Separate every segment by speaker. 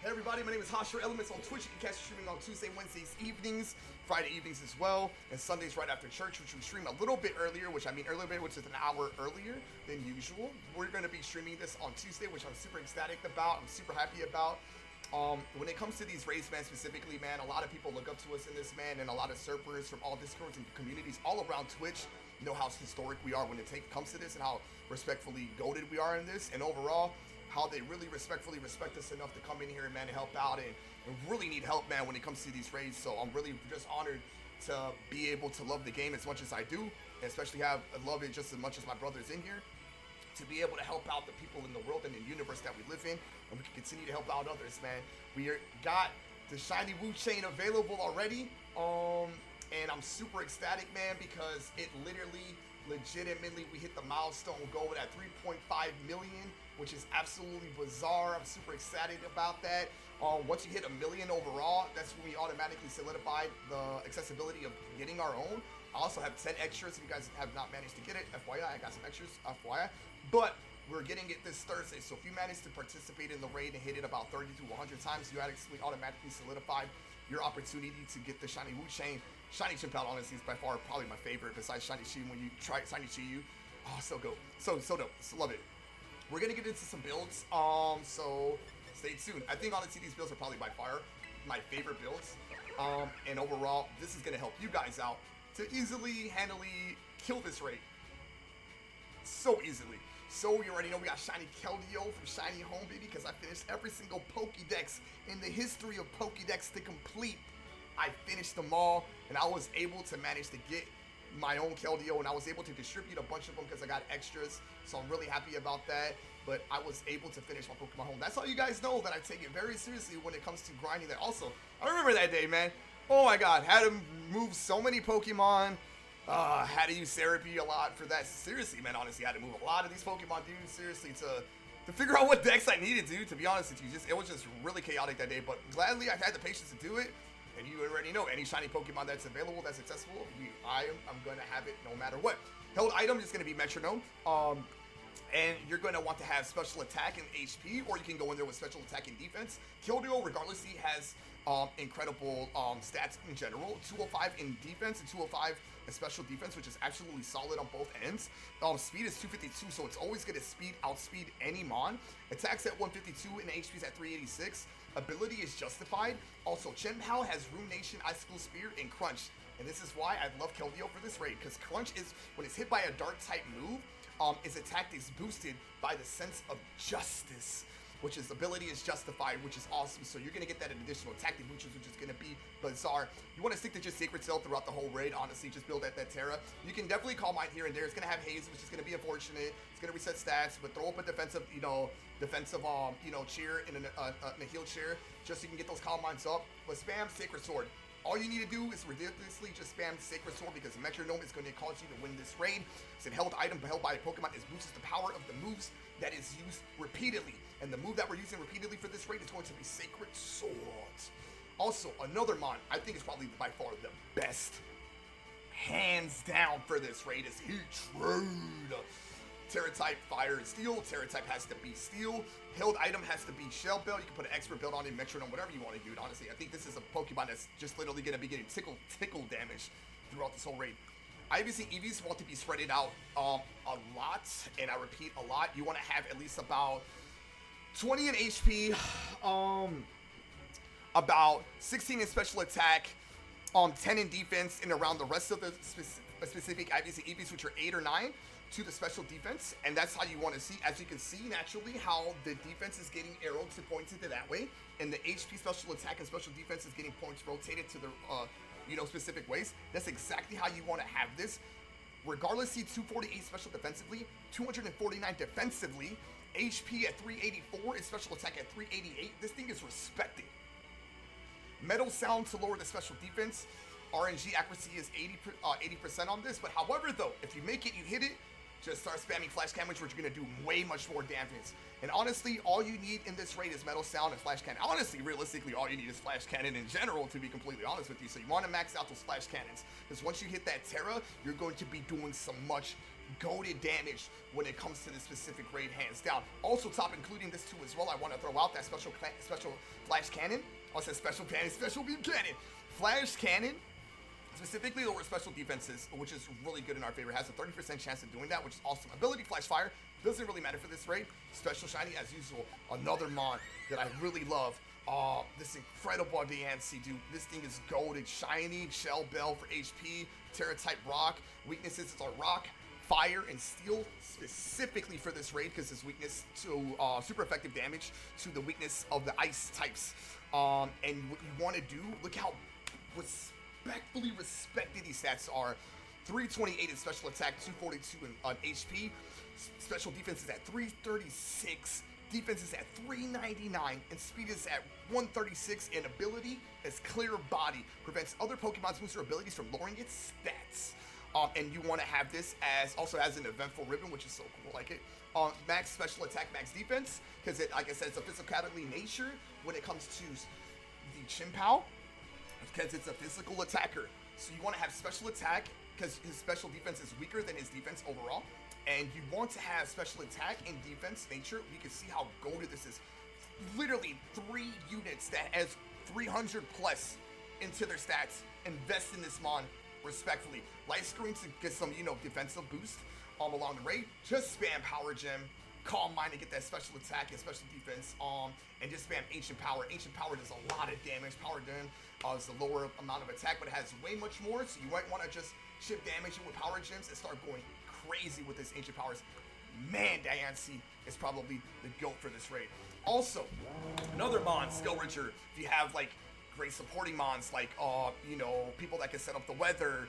Speaker 1: Hey everybody, my name is Hosher Elements on Twitch. You can catch me streaming on Tuesday, Wednesdays evenings, Friday evenings as well, and Sundays right after church, which we stream a little bit earlier, which is an hour earlier than usual. We're going to be streaming this on Tuesday, which I'm super ecstatic about. I'm super happy about. When it comes to these raids, man, specifically, man, a lot of people look up to us in this, man, and a lot of surfers from all Discords and communities all around Twitch know how historic we are when it comes to this and how respectfully goated we are in this, and overall, how they really respectfully respect us enough to come in here, man, and help out and really need help, man, when it comes to these raids. So I'm really just honored to be able to love the game as much as I do, and especially love it just as much as my brothers in here, to be able to help out the people in the world and the universe that we live in, and we can continue to help out others, man. Got the shiny Wu chain available already, and I'm super ecstatic, man, because it legitimately, we hit the milestone goal at 3.5 million, which is absolutely bizarre. I'm super excited about that. Once you hit a million overall, that's when we automatically solidified the accessibility of getting our own. I also have 10 extras if you guys have not managed to get it. FYI, I got some extras, FYI. But we're getting it this Thursday, so if you manage to participate in the raid and hit it about 30 to 100 times, you actually automatically solidified your opportunity to get the shiny Wu chain. Shiny Chien-Pao, honestly, is by far probably my favorite besides shiny Chien. When you try shiny Chien, oh, so dope, so dope, so love it. We're gonna get into some builds, so stay tuned. I think honestly these builds are probably by far my favorite builds, and overall this is gonna help you guys out to handily kill this raid so easily. So you already know we got shiny Keldeo from Shiny Home, baby, because I finished every single Pokédex in the history of Pokédex to complete. I finished them all, and I was able to manage to get my own Keldeo, and I was able to distribute a bunch of them because I got extras, so I'm really happy about that. But I was able to finish my Pokemon Home. That's how you guys know that I take it very seriously when it comes to grinding that. Also, I remember that day, man. Oh my god, had to move so many Pokemon. Had to use therapy a lot for that. Seriously, man, honestly, I had to move a lot of these Pokemon, dude, seriously, to figure out what decks I needed, dude, to be honest with you. It was just really chaotic that day, but gladly I've had the patience to do it. And you already know, any shiny Pokemon that's available, that's accessible, I'm going to have it no matter what. Held item is going to be Metronome. And you're going to want to have special attack and HP, or you can go in there with special attack and defense. Keldeo, regardless, he has incredible stats in general. 205 in defense and 205 in special defense, which is absolutely solid on both ends. Speed is 252, so it's always going to outspeed any Mon. Attacks at 152 and HP's at 386. Ability is justified. Also, Chien-Pao has Ruination, Icicle Spear, and Crunch. And this is why I love Keldeo for this raid, because Crunch is, when it's hit by a dark type move, its attack is boosted by the sense of justice, which is ability is justified, which is awesome. So you're gonna get that additional attack boost, which is gonna be bizarre. You want to stick to just Sacred Cell throughout the whole raid. Honestly, just build that Terra. You can definitely call mine here and there. It's gonna have haze, which is gonna be unfortunate. It's gonna reset stats, but throw up a defensive, cheer and a heal cheer, just so you can get those calm mines up. But spam Sacred Sword. All you need to do is ridiculously just spam Sacred Sword, because Metronome is going to cause you to win this raid. It's a held item held by a Pokemon. It boosts the power of the moves that is used repeatedly. And the move that we're using repeatedly for this raid is going to be Sacred Swords. Also, another Mon I think is probably by far the best, hands down, for this raid is Heatran. Terra type, fire and steel. Terra type has to be steel. Held item has to be shell belt. You can put an expert build on it, Metronome, whatever you want to do. Honestly, I think this is a Pokemon that's just literally going to be getting tickle damage throughout this whole raid. IVC EVs want to be spreaded out a lot, and I repeat, a lot. You want to have at least about 20 in HP, about 16 in special attack, 10 in defense, and around the rest of the specific IVC EVs, which are 8 or 9, to the special defense. And that's how you want to see, as you can see naturally, how the defense is getting arrowed to points into that way, and the HP special attack and special defense is getting points rotated to the specific ways. That's exactly how you want to have this. Regardless, see 248 special defensively, 249 defensively, HP at 384 and special attack at 388. This thing is respected. Metal Sound to lower the special defense. RNG accuracy is 80% on this, but however though, if you make it, you hit it, just start spamming Flash Cannon, which you're going to do way much more damage. And honestly, all you need in this raid is Metal Sound and Flash Cannon. Honestly, realistically, all you need is Flash Cannon in general, to be completely honest with you. So you want to max out those Flash Cannons, because once you hit that Terra, you're going to be doing some much goated damage when it comes to this specific raid, hands down. Also, top including this too as well, I want to throw out that special flash cannon. I said special cannon, special beam cannon. Flash cannon specifically lower special defenses, which is really good in our favor. Has a 30% chance of doing that, which is awesome. Ability Flash Fire doesn't really matter for this raid. Special Shiny as usual. Another mon that I really love. This incredible Diancie, dude. This thing is golded. Shiny Shell Bell for HP. Terra type rock. Weaknesses are rock, fire, and steel specifically for this raid because his weakness to super effective damage to the weakness of the ice types. And what you want to do, look how respectfully respected these stats are. 328 in special attack, 242 on HP. Special defense is at 336. Defense is at 399, and speed is at 136, and ability is Clear Body. Prevents other Pokemon's booster abilities from lowering its stats. And you want to have this as also as an eventful ribbon, which is so cool, like it. Max special attack, max defense, because it, like I said, it's a physicality nature when it comes to the Chien-Pao, because it's a physical attacker. So you want to have special attack, because his special defense is weaker than his defense overall. And you want to have special attack and defense nature. You can see how goated this is. Literally 3 units that has 300 plus into their stats. Invest in this mon respectfully. Light screen to get some, defensive boost along the raid. Just spam Power Gem, Calm Mind to get that special attack and special defense. And just spam Ancient Power. Ancient Power does a lot of damage. Power Gem is a lower amount of attack, but it has way much more. So you might want to just chip damage in with Power Gems and start going crazy with this Ancient Powers. Man, Diancie is probably the GOAT for this raid. Also, another mon, Skeletor. If you have like great supporting mons like people that can set up the weather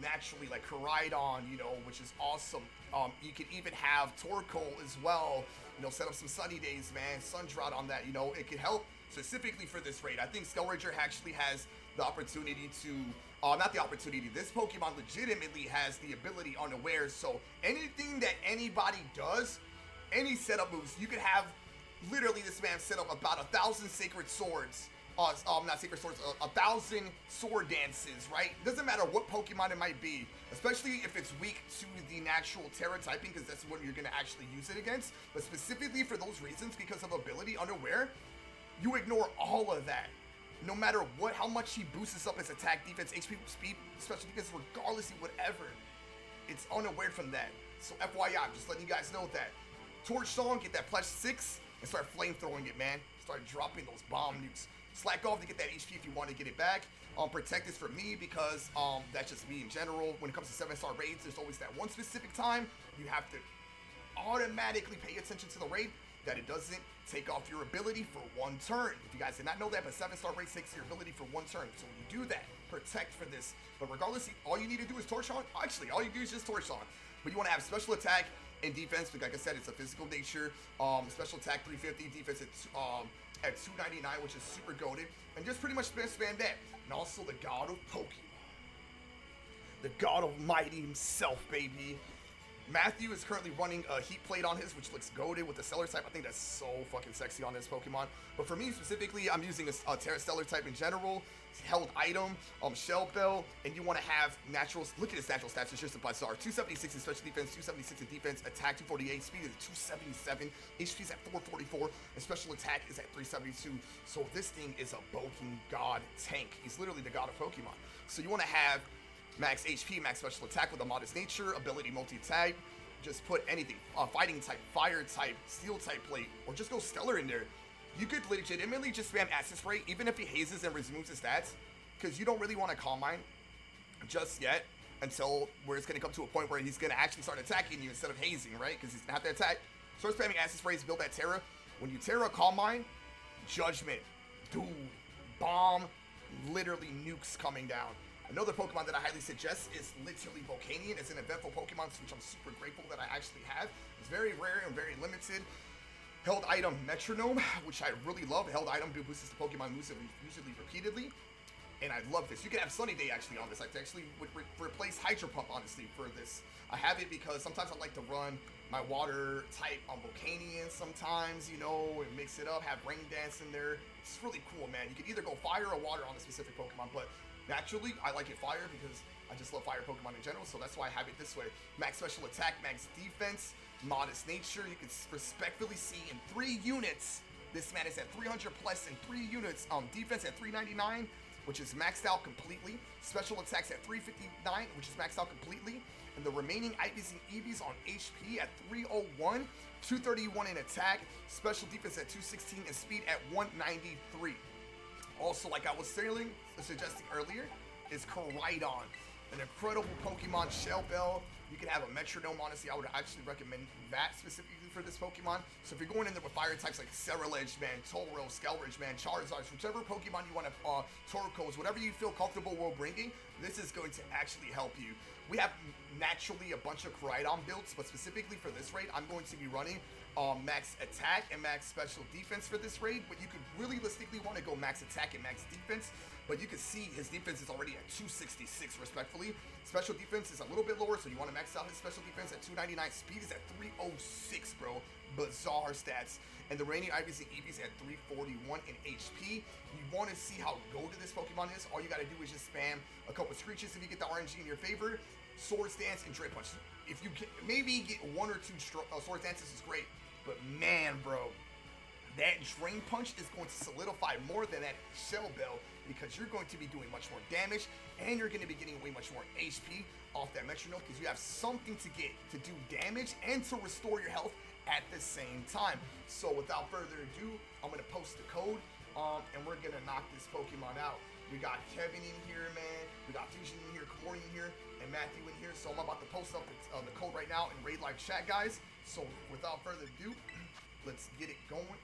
Speaker 1: naturally, like Koraidon, which is awesome. You can even have Torkoal as well, set up some sunny days, man. Sun Drought on that, it could help specifically for this raid. I think Skeletor actually has the opportunity to this Pokemon legitimately has the ability unaware, so anything that anybody does, any setup moves, you could have literally this man set up about 1,000 sacred swords, not sacred swords, 1,000 sword dances, right? Doesn't matter what Pokemon it might be, especially if it's weak to the natural Terra typing, because that's what you're going to actually use it against, but specifically for those reasons, because of ability unaware, you ignore all of that. No matter how much he boosts up his attack, defense, HP, speed, special defense, regardless of whatever, it's unaware from that. So FYI, I'm just letting you guys know that. Torch Song, get that plus 6, and start flamethrowing it, man. Start dropping those bomb nukes. Slack off to get that HP if you want to get it back. Protect is for me because that's just me in general. When it comes to 7-star raids, there's always that one specific time you have to automatically pay attention to the raid that it doesn't take off your ability for 1 turn. If you guys did not know that, but 7-star raid takes your ability for 1 turn. So when you do that, protect for this. But regardless, all you need to do is Torch On. Actually, all you do is just Torch On. But you want to have special attack and defense, because like I said, it's a physical nature. Special attack 350, defense at 299, which is super goated. And just pretty much spam that. And also the God of Pokemon. The God Almighty himself, baby. Matthew is currently running a Heat Plate on his, which looks goated with the Stellar type. I think that's so fucking sexy on this Pokemon. But for me specifically, I'm using a Terra Stellar type in general. Held item, Shell Bell, and you want to have naturals. Look at his natural stats. It's just a bizarre. 276 in special defense, 276 in defense, attack 248, speed is 277, HP is at 444, and special attack is at 372. So this thing is a bulking god tank. He's literally the god of Pokemon. So you want to have max HP, max special attack with a modest nature, ability multi-tag. Just put anything, fighting type, fire type, steel type plate, or just go stellar in there. You could legitimately just spam Acid Spray, even if he hazes and removes his stats, because you don't really want to Calm Mind just yet until where it's going to come to a point where he's going to actually start attacking you instead of hazing, right? Because he's going to have to attack. Start spamming Acid Sprays, build that Terra. When you Terra Calm Mind, Judgment, dude, bomb, literally nukes coming down. Another Pokemon that I highly suggest is literally Volcanion. It's an eventful Pokemon, which I'm super grateful that I actually have. It's very rare and very limited. Held item Metronome, which I really love. Held item boosts the Pokemon moves usually repeatedly. And I love this. You can have Sunny Day actually on this. I actually would replace Hydro Pump, honestly, for this. I have it because sometimes I like to run my water type on Volcanion sometimes, and mix it up, have Rain Dance in there. It's really cool, man. You can either go fire or water on a specific Pokemon, but Naturally, I like it fire because I just love fire Pokemon in general, so that's why I have it this way. Max special attack, max defense, modest nature. You can respectfully see in 3 units, this man is at 300 plus in 3 units. Defense at 399, which is maxed out completely. Special attacks at 359, which is maxed out completely. And the remaining IVs and EVs on HP at 301, 231 in attack, special defense at 216, and speed at 193. Also, like I was suggesting earlier, is Koraidon, an incredible Pokemon Shell Bell. You can have a Metronome, honestly. I would actually recommend that specifically for this Pokemon. So if you're going in there with fire types like Cerulege, man, Tauros, Skelrage, man, Charizards, whichever Pokemon you want to, Torkoals, whatever you feel comfortable while bringing, this is going to actually help you. We have naturally a bunch of Koraidon builds, but specifically for this raid, I'm going to be running max attack and max special defense for this raid, but you could realistically want to go max attack and max defense, but you can see his defense is already at 266 respectfully. Special defense is a little bit lower, so you want to max out his special defense at 299. Speed is at 306, bro. Bizarre stats. And the remaining IVs and EVs at 341 in HP. You want to see how goated this Pokemon is, all you got to do is just spam a couple Screeches if you get the RNG in your favor, Sword Stance, and Drain Punch. If you can maybe get 1 or 2 Sword Stances is great, but man, bro, that Drain Punch is going to solidify more than that Shell Bell because you're going to be doing much more damage and you're going to be getting way much more HP off that Metronome because you have something to get to do damage and to restore your health at the same time. So without further ado, I'm going to post the code and we're going to knock this Pokemon out. We got Kevin in here, man. We got Fusion in here, Corey in here, and Matthew in here. So I'm about to post up the code right now in Raid Live chat, guys. So without further ado, let's get it going.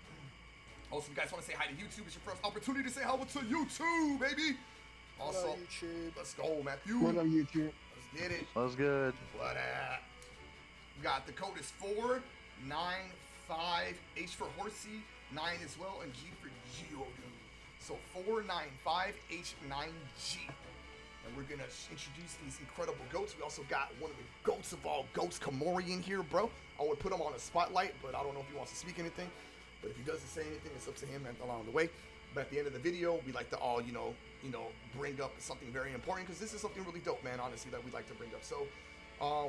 Speaker 1: Also, if you guys want to say hi to YouTube, it's your first opportunity to say hello to YouTube, baby. Also,
Speaker 2: YouTube.
Speaker 1: Let's go, Matthew.
Speaker 2: What up, YouTube?
Speaker 1: Let's get it.
Speaker 3: That was good.
Speaker 1: What up? We got the code is 495, H for Horsey, 9 as well, and G for Geodude. So 495H9G. And we're gonna introduce these incredible goats. We also got one of the goats of all goats, Kamori, in here, bro. I would put him on a spotlight, but I don't know if he wants to speak anything. But if he doesn't say anything, it's up to him along the way. But at the end of the video, we like to all, you know, bring up something very important because this is something really dope, man. Honestly, that we like to bring up. So,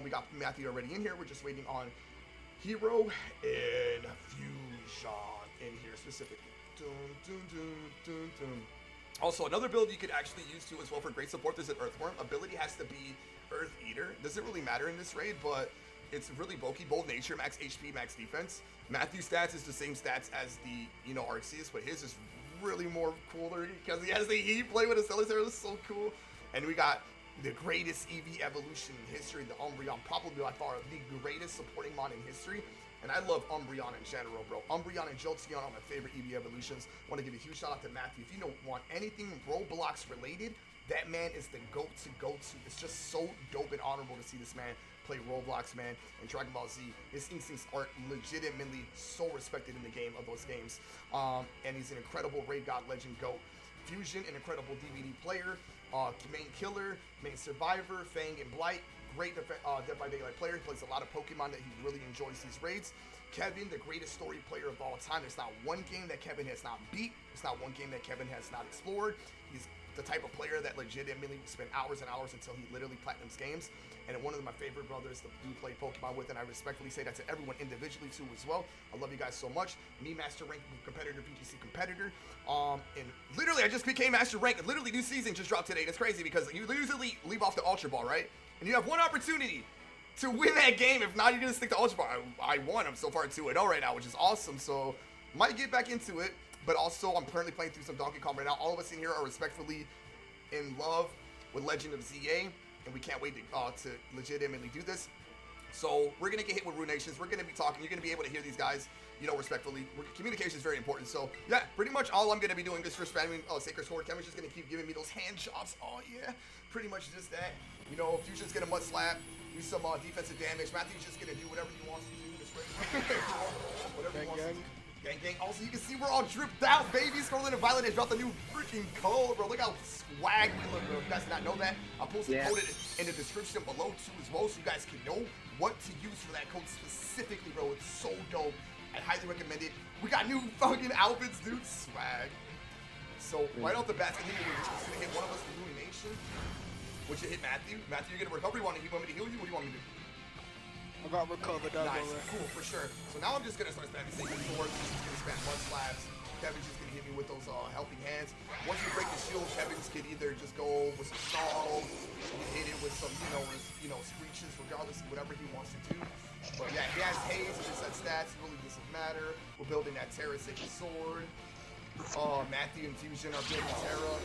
Speaker 1: we got Matthew already in here. We're just waiting on Hero and Fusion in here specifically. Dun, dun, dun, dun, dun. Also, another build you could actually use too as well for great support is an Earthworm. Ability has to be Earth Eater. Doesn't really matter in this raid, but it's really bulky. Bold nature, max HP, max defense. Matthew's stats is the same stats as the, Arceus, but his is really more cooler because he has the heat play with a Celesteria. It's so cool. And we got the greatest EV evolution in history, the Umbreon, probably by far the greatest supporting mon in history. And I love Umbreon in general, bro. Umbreon and Jolteon are my favorite EV evolutions. Want to give a huge shout out to Matthew. If you don't want anything Roblox related, that man is the go-to. It's just so dope and honorable to see this man play Roblox, man, and Dragon Ball Z. His instincts are legitimately so respected in the game of those games. And he's an incredible Raid God Legend GOAT. Fusion, an incredible DVD player. Main killer, main survivor, Fang and Blight. Great Dead by Daylight player. He plays a lot of Pokemon that he really enjoys these raids. Kevin, the greatest story player of all time. There's not one game that Kevin has not beat. There's not one game that Kevin has not explored. He's the type of player that legitimately spend hours and hours until he literally platinums games. And one of my favorite brothers that do play Pokemon with, and I respectfully say that to everyone individually too as well. I love you guys so much. Me, Master Rank competitor, PGC competitor. And literally I just became Master Rank. Literally new season just dropped today. That's crazy because you usually leave off the Ultra Ball, right? And you have one opportunity to win that game. If not, you're gonna stick to Ultra Ball. I won. I'm so far 2-0 right now, which is awesome. So might get back into it. But also, I'm currently playing through some Donkey Kong right now. All of us in here are respectfully in love with Legend of ZA, and we can't wait to legitimately do this. So we're gonna get hit with Runations. We're gonna be talking. You're gonna be able to hear these guys, respectfully. Communication is very important. So yeah, pretty much all I'm gonna be doing is for spamming Sacred Sword. Kevin's just gonna keep giving me those hand chops. Oh yeah, pretty much just that. Fusion's gonna mud slap, do some defensive damage. Matthew's just gonna do whatever he wants to do. Whatever he wants to do. Gang, gang. Also, you can see we're all dripped out, baby. Scarlet and Violet has dropped a new freaking code, bro. Look how swag we look, bro. If you guys did not know that, I'll post the code in the description below, too, as well, so you guys can know what to use for that code specifically, bro. It's so dope. I highly recommend it. We got new fucking outfits, dude. Swag. So right off the bat, it's gonna hit one of us for ruination, which it hit Matthew. Matthew, you're gonna recover. You want me to heal you? What do you want me to do?
Speaker 2: I got recovered.
Speaker 1: Nice, cool, for sure. So now I'm just gonna start spamming Sacred Sword. Just gonna spam mud slabs. Kevin's just gonna hit me with those helping hands. Once you break the shield, Kevin's can either just go with some snarls, hit it with some, screeches, regardless of whatever he wants to do. But yeah, he has haze, he just has stats, it really doesn't matter. We're building that Terra Sacred Sword. Matthew and Fusion are building Terra.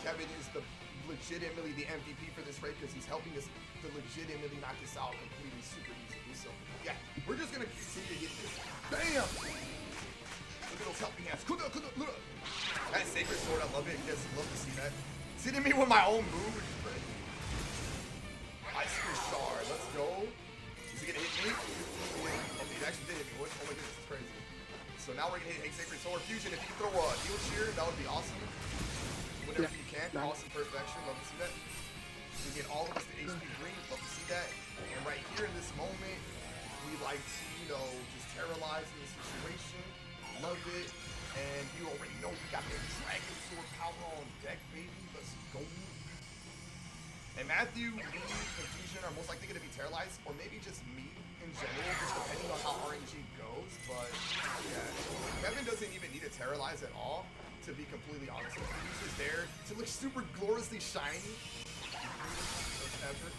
Speaker 1: Kevin is legitimately the MVP for this raid because he's helping us to legitimately knock this out completely super easily. So yeah, we're just gonna continue to hit this. Bam! Look at those helping hands. That Sacred Sword, I love it. You guys love to see that. It's hitting me with my own move, which is great. Ice Spear Shard, let's go. Is he gonna hit me? Okay, he actually did hit me. Oh my goodness, it's crazy. So now we're gonna hit Sacred Sword Fusion. If you can throw a heal shear, that would be awesome. Whenever you can. Awesome perfection. Love to see that. We get all of us to HP green. Love to see that. And right here in this moment, we like to, just terrorize in this situation. Love it. And you already know we got the Dragon Sword power on deck, baby. Let's go. And Matthew, me, and Fusion are most likely going to be terrorized, or maybe just me in general, just depending on how RNG goes. But yeah, Kevin doesn't even need to terrorize at all, to be completely honest with you. He's just there to look super gloriously shiny. Ever.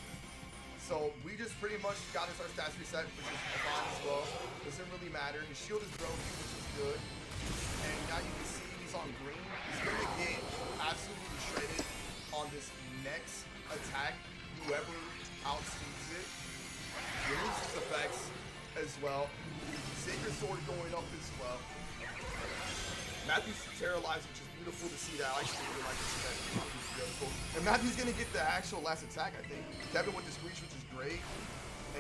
Speaker 1: So we just pretty much got our stats reset, which is fine as well. Doesn't really matter. His shield is broken, which is good. And now you can see he's on green. He's gonna get absolutely shredded on this next attack. Whoever outspeeds it loses effects as well. Sacred Sword going up as well. Matthew's terrorized, which is beautiful to see that. I actually really like to see that. And Matthew's gonna get the actual last attack, I think. Kevin with the screech, which is great.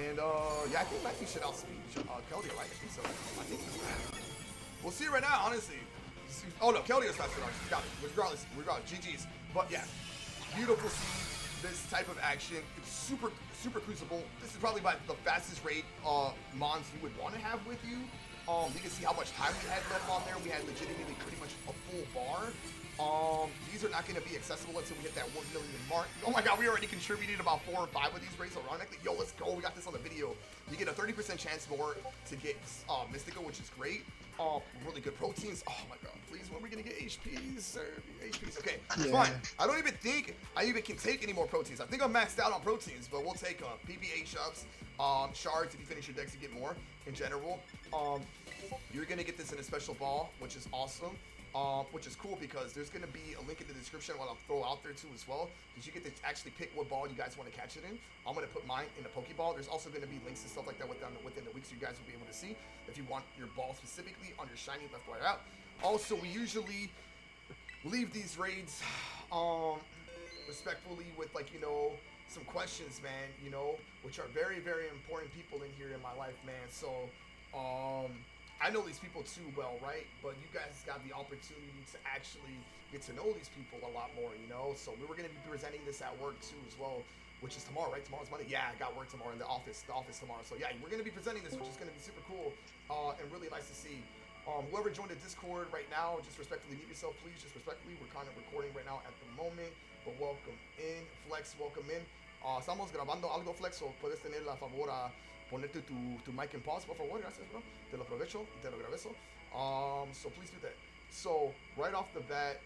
Speaker 1: And yeah, I think Matthew should outspeed Kelly, right? I think so. I think he's mad. We'll see right now, honestly. Oh no, Kelly is faster than ours. Got it. Regardless, GG's. But yeah, beautiful to see this type of action. It's super crucible. This is probably about the fastest rate mons you would want to have with you. You can see how much time we had left on there. We had legitimately pretty much a full bar. These are not going to be accessible until we hit that 1 million mark. Oh my god, we already contributed about 4 or 5 of these raids ironically. Yo, let's go. We got this on the video. You get a 30% chance more to get Mystical, which is great. Really good proteins. Oh my god, please, when are we going to get HPs, sir? HPs, okay, fine. I don't even think I even can take any more proteins. I think I'm maxed out on proteins, but we'll take PBH ups, shards if you finish your decks to get more in general. You're going to get this in a special ball, which is awesome. Which is cool because there's going to be a link in the description what I'll throw out there too as well, because you get to actually pick what ball you guys want to catch it in. I'm going to put mine in a Pokeball. There's also going to be links and stuff like that within the week, so you guys will be able to see if you want your ball specifically on your shiny left, right, out. Also, we usually leave these raids respectfully with some questions, man, which are very, very important people in here in my life, man. So I know these people too well, right? But you guys got the opportunity to actually get to know these people a lot more, So we were going to be presenting this at work too as well, which is tomorrow, right? Tomorrow's Monday. Yeah, I got work tomorrow in the office tomorrow. So yeah, we're going to be presenting this, which is going to be super cool and really nice to see. Whoever joined the Discord right now, just respectfully mute yourself, please. Just respectfully, we're kind of recording right now at the moment, but welcome in. Flex, welcome in. Estamos grabando algo, Flex, so puedes tener la favor a ponerte tu mic en pause, por favor, gracias, bro. Te lo aprovecho, te lo agradezco. So please do that. So right off the bat,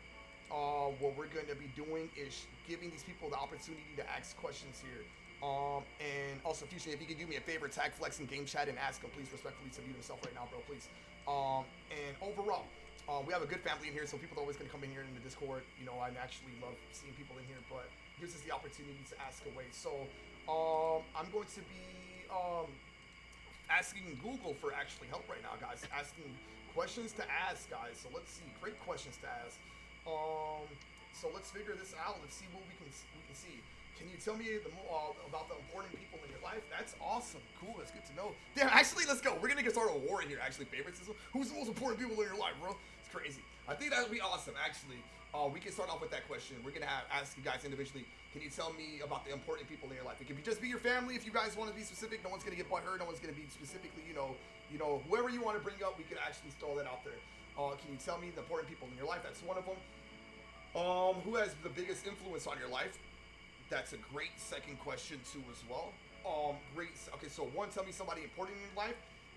Speaker 1: what we're going to be doing is giving these people the opportunity to ask questions here. And also, Fusion, if you could do me a favor, tag Flex in game chat and ask him, please, respectfully, to mute himself right now, bro, please. And overall, we have a good family in here, so people are always going to come in here in the Discord. I actually love seeing people in here, but gives us the opportunity to ask away. So I'm going to be asking Google for actually help right now, guys. Asking questions to ask, guys. So let's see. Great questions to ask. So let's figure this out. Let's see what we can see. Can you tell me about the important people in your life? That's awesome. Cool. That's good to know. Damn, actually, let's go. We're going to get started a war here, actually. Favoritism. Who's the most important people in your life, bro? It's crazy. I think that would be awesome, actually. We can start off with that question. We're going to ask you guys individually. Can you tell me about the important people in your life? It could just be your family if you guys want to be specific. No one's going to get butthurt. No one's going to be specifically, whoever you want to bring up, we could actually throw that out there. Can you tell me the important people in your life? That's one of them. Who has the biggest influence on your life? That's a great second question too, as well. Great. Okay, so one, tell me somebody important in your life,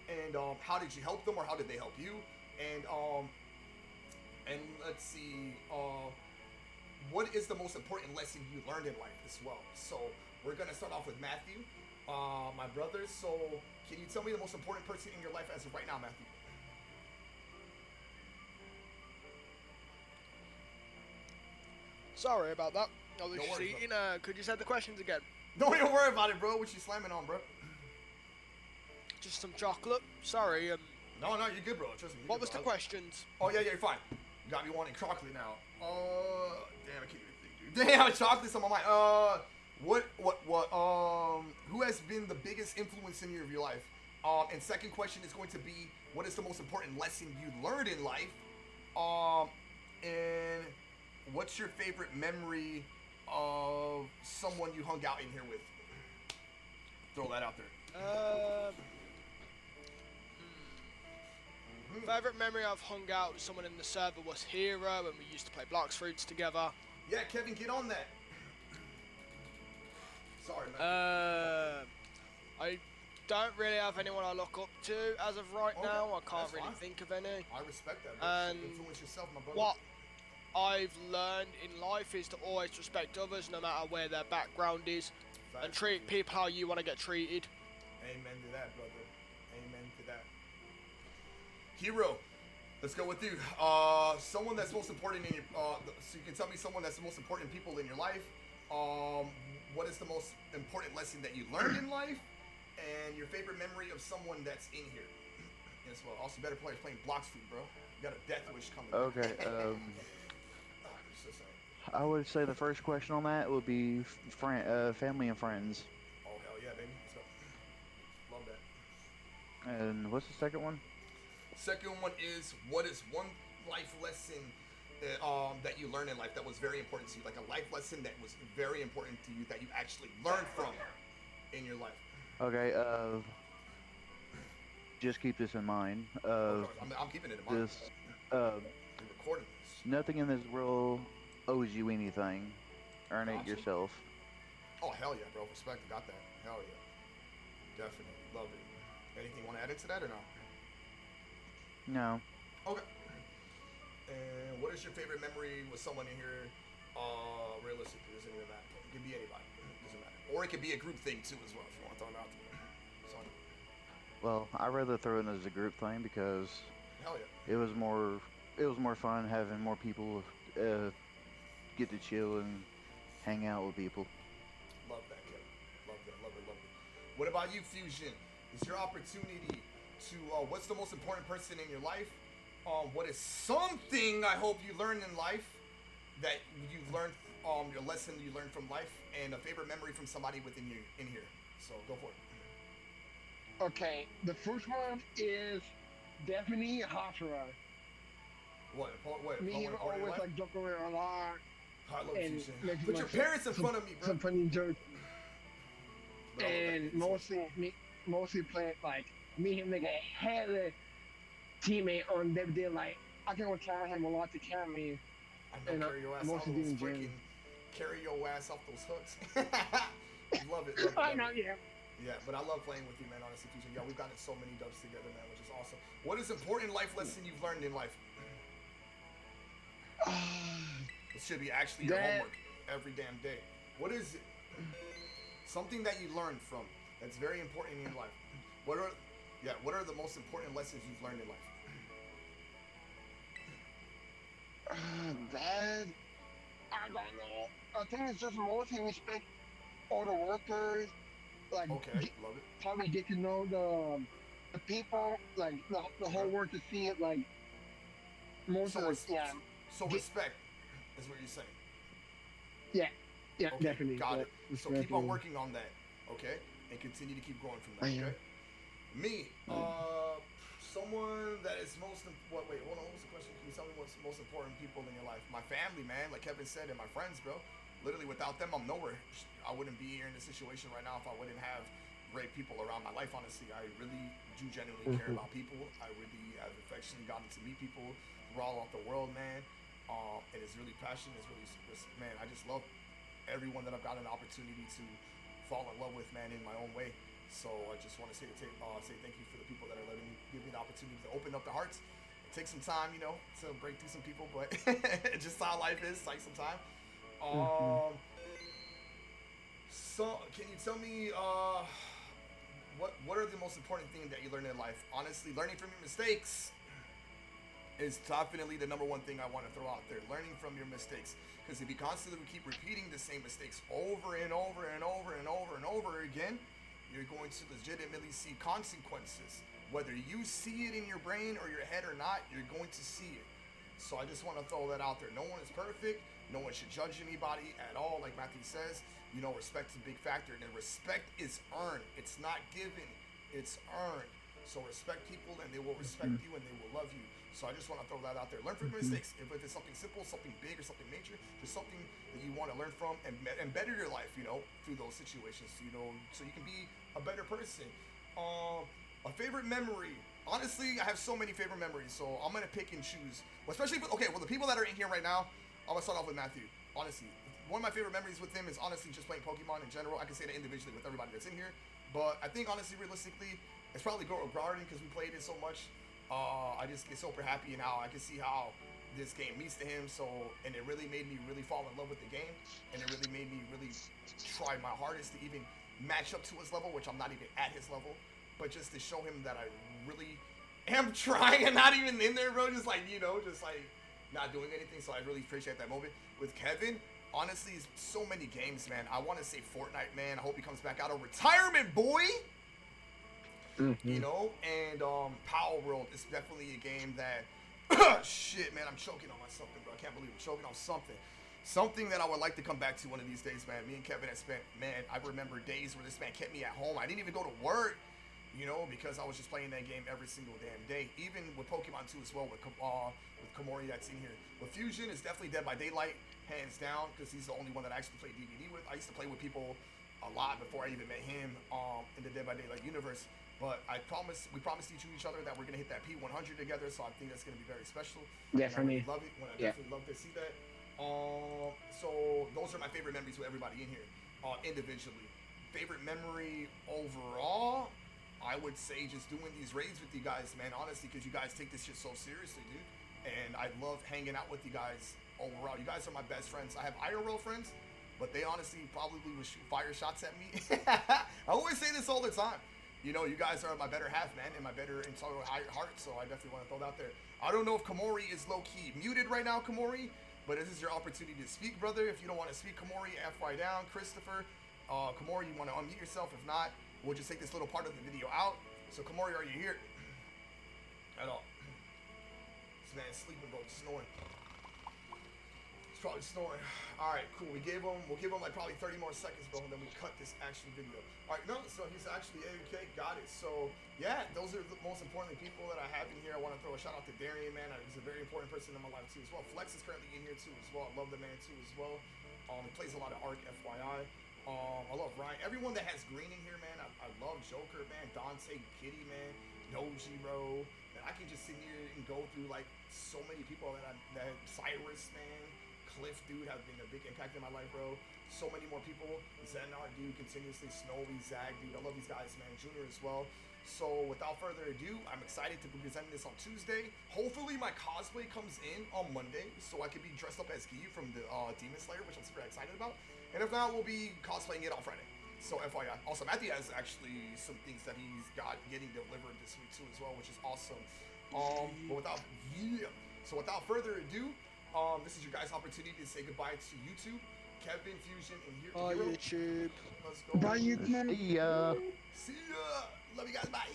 Speaker 1: and how did you help them, or how did they help you? And let's see. What is the most important lesson you learned in life as well? So we're gonna start off with Matthew, my brother. So can you tell me the most important person in your life as of right now, Matthew?
Speaker 2: Sorry about that. I was
Speaker 1: No
Speaker 2: just
Speaker 1: worries,
Speaker 2: eating. Could you say the questions again?
Speaker 1: Don't even worry about it, bro. What you slamming on, bro?
Speaker 2: Just some chocolate. Sorry.
Speaker 1: No, no, you're good, bro. Trust me.
Speaker 2: What was the questions?
Speaker 1: Oh yeah, yeah, you're fine. You got me wanting chocolate now. Damn, I can't even think, dude. Damn, chocolate's on my mind. Who has been the biggest influence in your life? And second question is going to be, what is the most important lesson you learned in life? And what's your favorite memory of someone you hung out in here with? Throw that out there.
Speaker 2: Favorite memory I've hung out with someone in the server was Hero, and we used to play Blocks Fruits together.
Speaker 1: Yeah, Kevin, get on that. Sorry, man.
Speaker 2: I don't really have anyone I look up to as of right
Speaker 1: Okay,
Speaker 2: now. I can't
Speaker 1: that's
Speaker 2: really
Speaker 1: fine.
Speaker 2: think of any.
Speaker 1: I respect that, bro.
Speaker 2: And
Speaker 1: Influence yourself, my brother.
Speaker 2: What I've learned in life is to always respect others, no matter where their background is, and
Speaker 1: Facts,
Speaker 2: treat
Speaker 1: dude.
Speaker 2: people how you want to get treated.
Speaker 1: Amen to that, brother. Amen to that. Hero, let's go with you. Someone that's most important in your. So you can tell me someone that's the most important people in your life. What is the most important lesson that you learned in life, and your favorite memory of someone that's in here as well. Also, better players playing Blocks Food, bro. You got a death wish coming.
Speaker 3: Okay,
Speaker 1: Oh, I'm so sorry.
Speaker 3: I would say the first question on that would be family and friends.
Speaker 1: Oh hell yeah, baby. Let's go. Love that.
Speaker 3: And what's the second one?
Speaker 1: Second one is, what is one life lesson that you learned in life that was very important to you? Like a life lesson that was very important to you that you actually learned from in your life.
Speaker 3: Okay, just keep this in mind.
Speaker 1: I'm keeping it in mind.
Speaker 3: Just,
Speaker 1: We're recording this.
Speaker 3: nothing in this world owes you anything. Earn it
Speaker 1: Gotcha.
Speaker 3: yourself.
Speaker 1: Oh hell yeah, bro. Respect. Got that. Hell yeah. Definitely. Love it. Anything want to add into that or no?
Speaker 3: No.
Speaker 1: Okay. And what is your favorite memory with someone in here? Realistically, doesn't even matter. It could be anybody. Doesn't matter. Or it could be a group thing too as well if you want to throw it out there. So,
Speaker 3: Well, I'd rather throw it as a group thing because
Speaker 1: hell yeah.
Speaker 3: it was more fun having more people get to chill and hang out with people.
Speaker 1: Love that, Kevin. Love that. Love it. Love it. What about you, Fusion? It's your opportunity to. What's the most important person in your life? What is something I hope you learned in life that you've learned? Your lesson you learned from life, and a favorite memory from somebody within you in here. So go for it.
Speaker 4: Okay, the first one is definitely Hashira.
Speaker 1: What? What?
Speaker 4: Me and always like joke around a lot
Speaker 1: I love
Speaker 4: and
Speaker 1: Fusion.
Speaker 4: make
Speaker 1: Put your parents in front of me, bro.
Speaker 4: some funny jokes.
Speaker 1: But I love that
Speaker 4: And
Speaker 1: kid.
Speaker 4: mostly play like me and him like a hella teammate on day like I can try him a lot to carry me.
Speaker 1: I know,
Speaker 4: and
Speaker 1: carry your ass off
Speaker 4: mostly
Speaker 1: those
Speaker 4: doing
Speaker 1: freaking,
Speaker 4: gym.
Speaker 1: carry your ass off those hooks. Love it. Love it,
Speaker 4: I
Speaker 1: love
Speaker 4: know,
Speaker 1: it.
Speaker 4: yeah.
Speaker 1: Yeah, but I love playing with you, man. Honestly, Fusion. Yeah, we've gotten so many dubs together, man, which is awesome. What is important life lesson you've learned in life? It should be actually your
Speaker 4: That-
Speaker 1: homework every damn day. What is it? Something that you learned from that's very important in your life. What are the most important lessons you've learned in life?
Speaker 4: That I don't know. I think it's just mostly respect all the workers. Like
Speaker 1: Okay, love it.
Speaker 4: probably get to know the people, like the whole work to see it like most of the yeah.
Speaker 1: So
Speaker 4: Get-
Speaker 1: respect is what you're saying.
Speaker 4: Yeah,
Speaker 1: Okay,
Speaker 4: definitely.
Speaker 1: got
Speaker 4: yeah,
Speaker 1: it. So
Speaker 4: respect
Speaker 1: keep on
Speaker 4: and-
Speaker 1: working on that, okay? And continue to keep growing from that,
Speaker 4: I am.
Speaker 1: okay? Me, someone that is most. Hold on. What was the question? Can you tell me what's the most important people in your life? My family, man. Like Kevin said, and my friends, bro. Literally, without them, I'm nowhere. I wouldn't be here in this situation right now if I wouldn't have great people around my life. Honestly, I really do genuinely care about people. I really have affectionately gotten to meet people throughout the world, man. And it's really passionate. It's really, man, I just love everyone that I've gotten an opportunity to fall in love with, man, in my own way. So I just want to say thank you for the people that are letting me give me the opportunity to open up their hearts. It takes some time, you know, to break through some people, but it's just how life is. It's like some time. So can you tell me what are the most important things that you learn in life? Honestly, learning from your mistakes is definitely the number one thing I want to throw out there. Learning from your mistakes. Because if you constantly keep repeating the same mistakes over and over and over and over and over again, you're going to legitimately see consequences. Whether you see it in your brain or your head or not, you're going to see it. So I just want to throw that out there. No one is perfect. No one should judge anybody at all. Like Matthew says, you know, respect is a big factor. And respect is earned. It's not given. It's earned. So respect people and they will respect you and they will love you. So I just want to throw that out there. Learn from your mistakes. If it's something simple, something big, or something major, just something that you want to learn from and better your life, you know, through those situations, you know, so you can be a better person. A favorite memory. Honestly, I have so many favorite memories, so I'm going to pick and choose. Well, especially, the people that are in here right now, I'm going to start off with Matthew. Honestly, one of my favorite memories with him is honestly just playing Pokemon in general. I can say that individually with everybody that's in here, but I think honestly, realistically, it's probably Go Garden because we played it so much. I just get super happy and how I can see how this game means to him. So, and it really made me really fall in love with the game, and it really made me really try my hardest to even match up to his level, which I'm not even at his level, but just to show him that I really am trying and not even in there, bro. Just like, you know, just like not doing anything. So I really appreciate that moment with Kevin. Honestly, so many games, man. I want to say Fortnite, man. I hope he comes back out of retirement, boy. You know, and Power World is definitely a game that shit, man, I'm choking on something, bro. I can't believe I'm choking on something that I would like to come back to one of these days, man. Me and Kevin have spent, man, I remember days where this man kept me at home. I didn't even go to work, you know, because I was just playing that game every single damn day. Even with Pokemon 2 as well, with Komori that's in here. With Fusion, it's definitely Dead by Daylight, hands down, because he's the only one that I actually played DVD with. I used to play with people a lot before I even met him in the Dead by Daylight universe. But we promised each other that we're gonna hit that P100 together, so I think that's gonna be very special.
Speaker 4: Yeah, for me.
Speaker 1: Love it. Definitely love to see that. So those are my favorite memories with everybody in here, individually. Favorite memory overall, I would say just doing these raids with you guys, man. Honestly, because you guys take this shit so seriously, dude. And I love hanging out with you guys overall. You guys are my best friends. I have IRL friends, but they honestly probably would shoot fire shots at me. I always say this all the time. You know, you guys are my better half, man, and my better internal heart, so I definitely want to throw that out there. I don't know if Komori is low-key muted right now, Komori, but this is your opportunity to speak, brother. If you don't want to speak, Komori, FY down. Christopher, Komori, you want to unmute yourself? If not, we'll just take this little part of the video out. So, Komori, are you here? At all. This man's sleeping, bro, snoring. He's probably snoring. All right, cool. We'll give him like probably 30 more seconds, bro, and then we cut this action video. All right, no, so he's actually okay, got it. So yeah, those are the most important people that I have in here. I want to throw a shout out to Darian, man. He's a very important person in my life too, as well. Flex is currently in here too, as well. I love the man too, as well. He plays a lot of Arc, FYI. I love Ryan. Everyone that has green in here, man. I love Joker, man. Dante, Kitty, man. Yoji, bro. And I can just sit here and go through like so many people that Cyrus, man. Cliff, dude, have been a big impact in my life, bro. So many more people. Zenar, dude, continuously. Snowy, Zag, dude. I love these guys, man. Junior as well. So without further ado, I'm excited to be presenting this on Tuesday. Hopefully my cosplay comes in on Monday, so I could be dressed up as Giyu from the Demon Slayer, which I'm super excited about. And if not, we'll be cosplaying it on Friday. So FYI. Also, Matthew has actually some things that he's got getting delivered this week too as well, which is awesome. So without further ado, this is your guys' opportunity to say goodbye to YouTube, Kevin, Fusion, and here.
Speaker 2: Bye, YouTube.
Speaker 1: Let's go.
Speaker 4: Bye, YouTube.
Speaker 3: See ya.
Speaker 1: See ya. Love you guys. Bye.